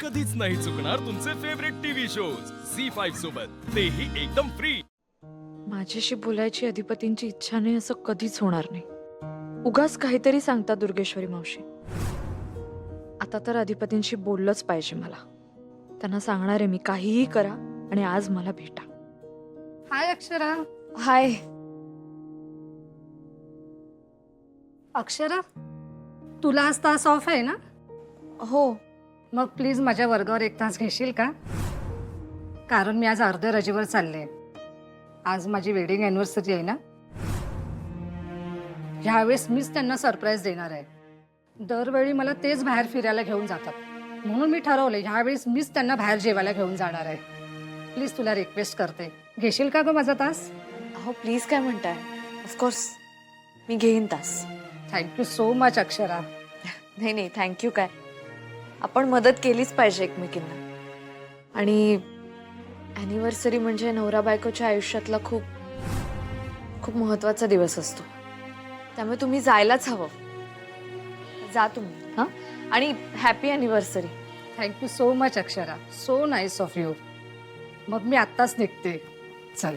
कधीच नाही चुकणार तुमचे फेवरेट टीव्ही शोज झी5 सोबत, तेही एकदम फ्री। माझ्याशी बोलायची अधिपतींची इच्छा नाही असं कधीच होणार नाही। उगाच काहीतरी सांगता दुर्गेश्वरी मावशी। आता तर अधिपतींशी बोललंच पाहिजे मला। त्यांना सांगणार आहे मी, काहीही करा आणि आज मला भेटा। हाय अक्षरा। हाय। अक्षरा, तुला आज तास ऑफ आहे ना? हो। मग प्लीज माझ्या वर्गावर एक तास घेशील का? कारण मी आज अर्ध्या रजेवर चालले। आज माझी वेडिंग अॅनिव्हर्सरी आहे ना, ह्यावेळेस मीच त्यांना सरप्राईज देणार आहे। दरवेळी मला तेच बाहेर फिरायला घेऊन जातात, म्हणून मी ठरवले ह्यावेळेस मीच त्यांना बाहेर जेवायला घेऊन जाणार आहे। प्लीज तुला रिक्वेस्ट करते, घेशील का ग माझा तास? हो प्लीज, काय म्हणताय? ऑफकोर्स मी घेईन तास। Thank you so much Akshara. नाही नाही, थँक्यू काय, आपण मदत केलीच पाहिजे एकमेकींना। आणि ॲनिव्हर्सरी म्हणजे नवरा बायकोच्या आयुष्यातला खूप खूप महत्त्वाचा दिवस असतो, त्यामुळे तुम्ही जायलाच हवं। जा तुम्ही। हां, आणि happy anniversary. Thank you so much Akshara, so nice of you. मग मी आत्ताच निघते, चल।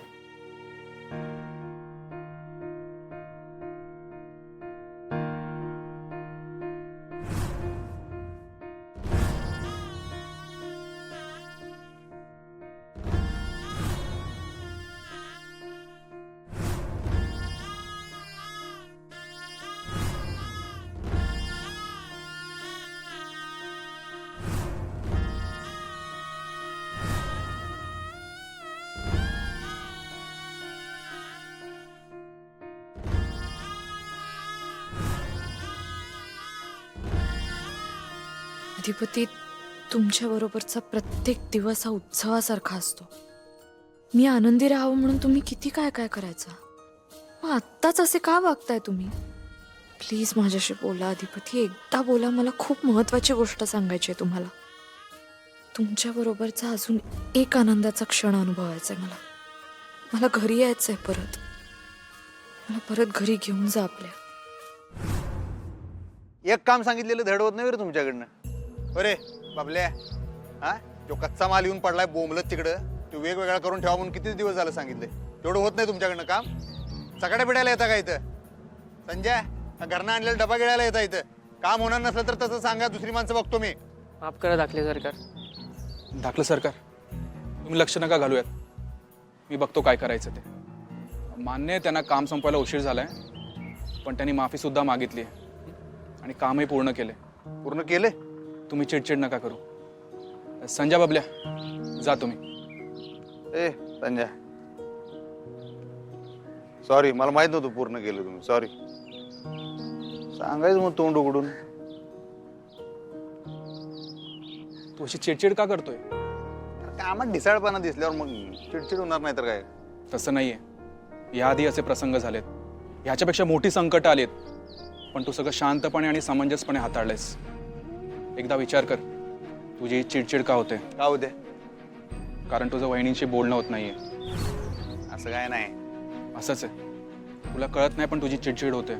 अधिपती, तुमच्या बरोबरचा प्रत्येक दिवस हा उत्सवासारखा असतो। मी आनंदी राहावं म्हणून तुम्ही किती काय काय करायचं, मग आत्ताच असे का वागताय तुम्ही? प्लीज माझ्याशी बोला अधिपती, एकदा बोला। मला खूप महत्त्वाची गोष्ट सांगायची आहे तुम्हाला। तुमच्या बरोबरचा अजून एक आनंदाचा क्षण अनुभवायचा आहे मला। मला घरी यायचंय परत। मला परत घरी घेऊन जा आपल्या। एक काम सांगितलेलं धड होत नाही रे तुमच्याकडनं। अरे बाबल्या, हा जो कच्चा माल येऊन पडलाय बोंबलत तिकडं, तो वेगवेगळा करून ठेवा म्हणून किती दिवस झालं सांगितलंय। तेवढं होत नाही तुमच्याकडनं काम? सकाळी पिडायला येता का इथं? संजय, घरनं आणलेला डबा गिळायला येता इथं? काम होणार नसलं तर तसं सांगा, दुसरी माणसं बघतो मी। माफ करा दाखले सरकार। दाखलं सरकार, तुम्ही लक्ष नका घालूयात, मी बघतो काय करायचं ते। मान्य आहे त्यांना काम संपवायला उशीर झालाय, पण त्यांनी माफी सुद्धा मागितली आहे आणि कामही पूर्ण केले। पूर्ण केले? तुम्ही चिडचिड नका करू। संजय बाबल्या, जा तुम्ही। ए संजय, सॉरी, मला माहित नव्हतं पूर्ण केलं तुम्ही, सॉरी। सांगायचं मग तोंड उघडून। तू अशी चिडचिड का करतोय? कामात ढिसाळपणा दिसल्यावर मग चिडचिड होणार नाही तर काय? तसं नाहीये, याआधी असे प्रसंग झालेत, ह्याच्यापेक्षा मोठी संकट आलीत, पण तू सगळं शांतपणे आणि समंजसपणे हाताळलेस। एकदा विचार कर, तुझी चिडचिड का होते? का होते? कारण तुझं वहिनींशी बोलणं होत नाहीये। असं काय नाही। असंच आहे, तुला कळत नाही पण तुझी चिडचिड होते।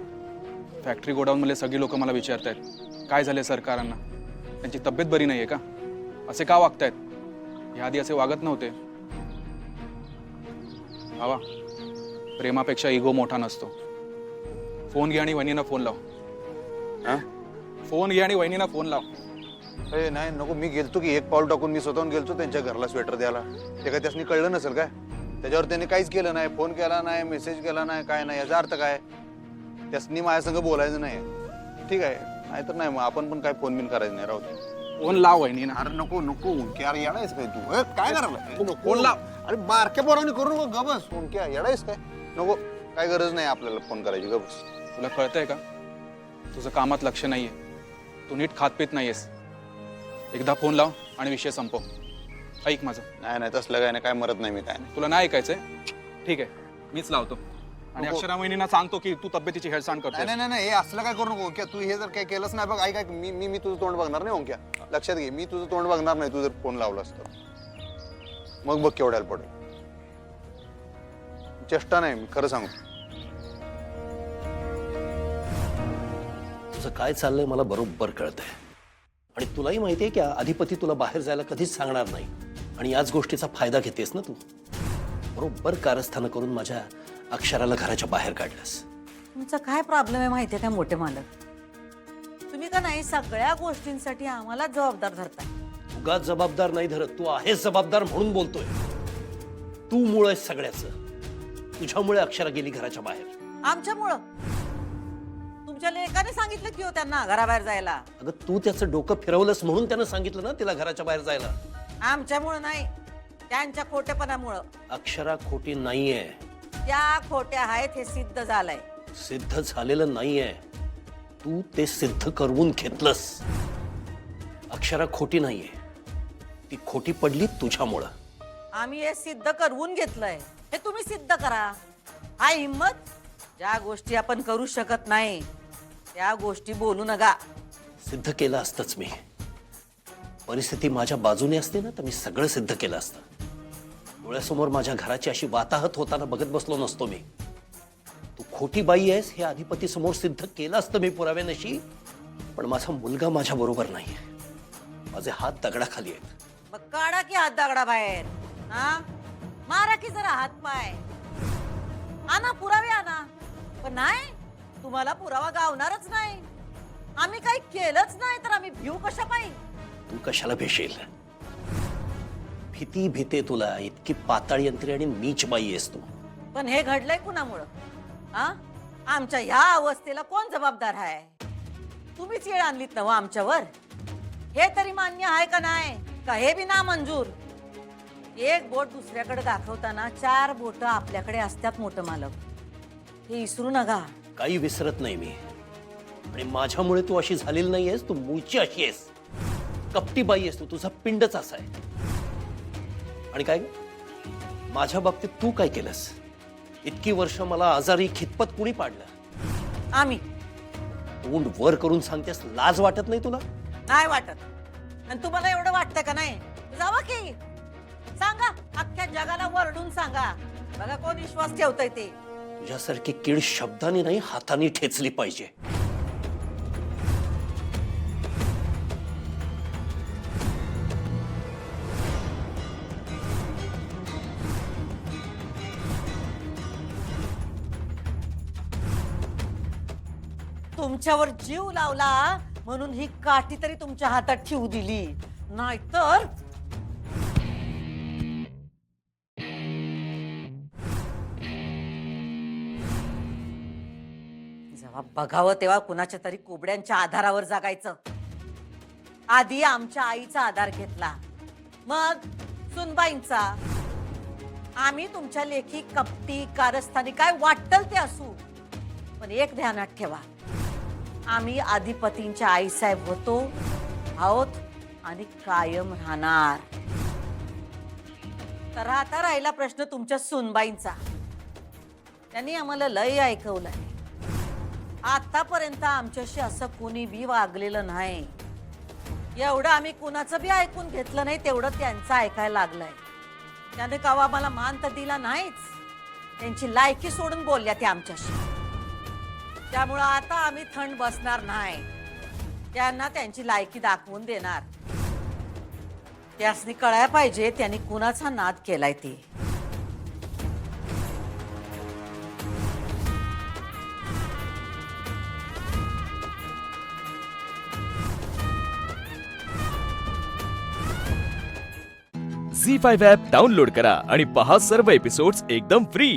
फॅक्टरी गोडाऊनमधले सगळी लोक मला विचारतायत, काय झाले सरकारांना? त्यांची तब्येत बरी नाहीये का? असे का वागतायत? ह्याआधी असे वागत नव्हते। भावा, प्रेमापेक्षा इगो मोठा नसतो। फोन घे आणि वहिनींना फोन लाव। हा? फोन घे आणि वहिनींना फोन लाव। अरे नाही नको, मी गेलतो की एक पाऊल टाकून मी स्वतःहून गेलतो त्यांच्या घरला स्वेटर द्यायला। ते काय त्यासनी कळलं नसेल काय? त्याच्यावर त्यांनी काहीच केलं नाही, फोन केला नाही, मेसेज केला नाही, काय नाही। याचा अर्थ काय? त्यासनी माझ्या संग बोलायचं नाही, ठीक आहे? नाहीतर नाही, मग आपण पण काय फोन बिन करायचं नाही, राहू दे। फोन लाव वहिनींना। अरे नको नको उनक्या, अरे येडायस काय तू? काय करायला? फोन लाव। अरे बारक्या पोरांनी करू नको, गबस उनक्या, येडायस काय? नको, काय गरज नाही आपल्याला फोन करायची, गबस। तुला कळतंय का? तुझं कामात लक्ष नाहीये, तू नीट खात पित नाहीयेस। एकदा फोन लाव आणि विषय संपव। ऐक माझं। नाही नाही, तसलं काय नाही, काय मरत नाही मी, काय नाही। तुला नाही ऐकायचंय? ठीक आहे, मीच लावतो आणि नको. अक्षरा वहिनींना सांगतो की तू तब्येतीची हेळसांड करतोय। नाही नाही नाही, हे असलं काय करू नको ओंक्या, तू हे जर काय केलंच नाही बघ, ऐक ऐक, मी मी मी तुझं तोंड बघणार नाही ओंक्या, लक्षात घे, मी तुझं तोंड बघणार नाही तू जर फोन लावलास तर। मग बघ केवढ्याला पडेल। चेष्टा नाही, मी खरं सांगतो। तुझं काय चाललंय मला बरोबर कळतंय। आणि तुलाही माहिती आहे की अधिपती तुला बाहेर जायला कधीच सांगणार नाही आणि याच गोष्टीचा फायदा घेतेस ना तू. बरोबर कारस्थानं करून माझ्या अक्षराला घराच्या बाहेर काढलंस. तुमचा काय प्रॉब्लेम आहे माहिती आहे काय मोठे मालक? तुम्ही का नाही सगळ्या गोष्टींसाठी आम्हाला जबाबदार धरताय. उगाच जबाबदार नाही धरत, तू आहेस जबाबदार म्हणून बोलतोय. तू मूळ आहेस सगळ्याचं. तुझ्यामुळे अक्षरा गेली घराच्या बाहेर. आमच्यामुळं? तुमच्या लेकाने सांगितलं की हो त्यांना घराबाहेर जायला. अगं तू त्याचं डोकं फिरवलंस म्हणून त्यानं सांगितलं ना तिला घराच्या बाहेर जायला. आमच्यामुळं नाही, त्यांच्या खोटेपणामुळं. अक्षरा खोटी नाहीये. त्या खोट्या आहेत हे सिद्ध झालंय. सिद्ध झालेलं नाहीये, तू ते सिद्ध करवून घेतलंस. अक्षरा खोटी नाहीये, ती खोटी पडली तुझ्यामुळं. आम्ही हे सिद्ध करवून घेतलंय, हे तुम्ही सिद्ध करा. हाय हिम्मत? ज्या गोष्टी आपण करू शकत नाही त्या गोष्टी बोलू नका. सिद्ध केलं असतंच मी. परिस्थिती माझ्या बाजूने असते ना तर मी सगळं सिद्ध केलं असतं. डोळ्यासमोर माझ्या घराची अशी वाताहत होताना बघत बसलो नसतो मी. तू खोटी बाई आहेस हे अधिपती समोर सिद्ध केलं असतं मी पुराव्यानिशी. पण माझा मुलगा माझ्या बरोबर नाहीये. माझे हात दगडाखाली आहेत. मग काढा की हात दगडा बाहेर. हा, मारा की जरा हात पाय. आणा पुरावे आणा. पण नाही, तुम्हाला पुरावा गावणारच नाही. आम्ही काही केलंच नाही तर आम्ही भिऊ कशा पाहिजे? तू कशाला भेशील? भीती भीते तुला. इतकी पाताळ यंत्री आणि नीच बाई आहेस तू. पण हे घडलंय कुणामुळं? हा, आमच्या ह्या अवस्थेला कोण जबाबदार आहे? तुम्हीच येळ आणलीत ना आमच्यावर. हे तरी मान्य आहे का नाही? का हे बी ना मंजूर? एक बोट दुसऱ्याकडे दाखवताना 4 बोट आपल्याकडे असतात मोठं मालक. हे विसरू नका. काही विसरत नाही मी. आणि माझ्यामुळे तू अशी झालेली नाहीयेस. तू मूळची अशी आहेस. कपटी बाई आहेस तू. तुझा पिंडच असा आहे. आणि काय माझ्या बाबतीत तू काय केलंस? इतकी वर्ष मला आजारी खितपत कुणी पाडलं? आम्ही. तोंड वर करून सांगतेस, लाज वाटत नाही तुला? नाही वाटत. आणि तुम्हाला एवढं वाटतं का नाही? जावा की सांगा, अख्ख्या जगाला वरडून सांगा. बघा कोण विश्वास ठेवतंय ते. तुझ्यासारखी कीड शब्दाने नाही हाताने ठेचली पाहिजे. तुमच्यावर जीव लावला म्हणून ही काठी तरी तुमच्या हातात ठेवू दिली. नाहीतर जेव्हा बघावं तेव्हा कुणाच्या तरी कोबड्यांच्या आधारावर जगायचं. आधी आमच्या आईचा आधार घेतला, मग सुनबाईंचा. आम्ही तुमच्या लेखी कपटी कारस्थानी काय वाटल ते असू, पण एक ध्यानात ठेवा, आम्ही अधिपतींच्या आईसाहेब होतो, आहोत आणि कायम राहणार. तर आता राहिला प्रश्न तुमच्या सुनबाईंचा. त्यांनी आम्हाला लय ऐकवलंय. आतापर्यंत आमच्याशी असं कोणी बी वागलेलं नाही. एवढं आम्ही कुणाचं बी ऐकून घेतलं नाही तेवढं त्यांचं ऐकायला लागलंय. त्याने कावा आम्हाला मान तर दिला नाहीच. त्यांची लायकी सोडून बोलल्या त्या आमच्याशी. त्यामुळं आता आम्ही थंड बसणार नाही. त्यांना त्यांची लायकी दाखवून देणार. त्यासनी कळायला पाहिजे त्यांनी कुणाचा नाद केलाय ते. झी5 ॲप डाउनलोड करा आणि पहा सर्व एपिसोड्स एकदम फ्री.